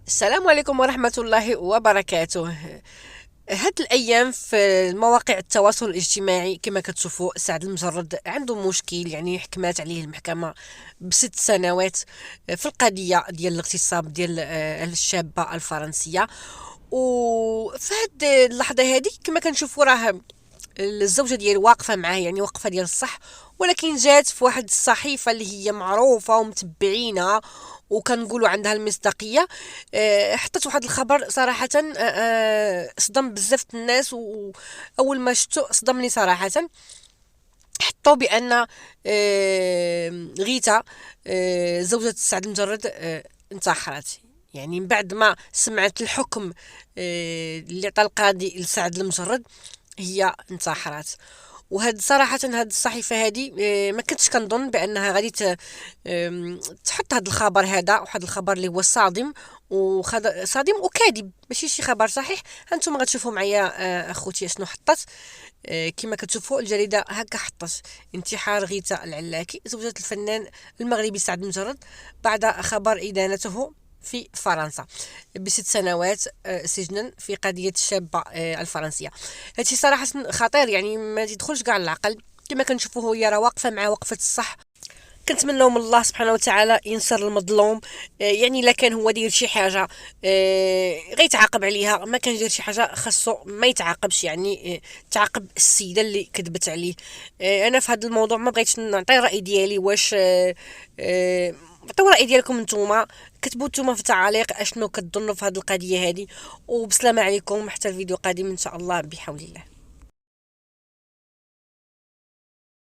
السلام عليكم ورحمة الله وبركاته. هاد الأيام في مواقع التواصل الاجتماعي كما كتشوفوا سعد المجرد عنده مشكل، يعني حكمات عليه المحكمة ب6 سنوات في القضية ديال الاغتصاب ديال الشابة الفرنسية. وفي هاد اللحظة هادي كما كنشوفوا راه الزوجة ديالي واقفة معاه، يعني واقفة ديال الصح، ولكن جات في واحد الصحيفة اللي هي معروفة ومتبعينها وكنقولوا عندها المصداقية. حطت واحد الخبر صراحة صدم بزاف الناس، وأول ما شفتو صدمني صراحة. حطوا بأن غيتا زوجة سعد المجرد انتحرت، يعني من بعد ما سمعت الحكم اللي عطى القاضي لسعد المجرد هي انتحرت. وهاد صراحة هاد الصحيفة هادي ما كنتش كنظن بأنها غادي تحط هاد الخبر هذا، وهاد الخبر اللي هو صادم صادم وكاذب، ماشي شي خبر صحيح. هانتوما غتشوفوا معايا اخوتي شنو حطت. كما كتشوفوا الجريدة هكا حطت: انتحار غيتا العلاكي زوجة الفنان المغربي سعد المجرد بعد خبر إدانته في فرنسا ب6 سنوات سجنا في قضية الشابة الفرنسية. هادشي صراحة خطير، يعني ما يدخلش كاع العقل. كما كنشوفوا هي راه واقفة مع وقفة الصح. كنتمنوا من الله سبحانه وتعالى ينصر المظلوم. يعني الا كان هو داير شي حاجه غيتعاقب عليها، ما كان داير شي حاجه خاصو ما يتعاقبش، يعني تعاقب السيده اللي كذبت عليه. انا في هذا الموضوع ما بغيتش نعطي الراي ديالي، واش عطيو الراي ديالكم نتوما، كتبوا نتوما في التعاليق اشنو كتظنوا في هذه القضيه هذه. وبسلامه عليكم، حتى الفيديو قادم ان شاء الله بحول الله.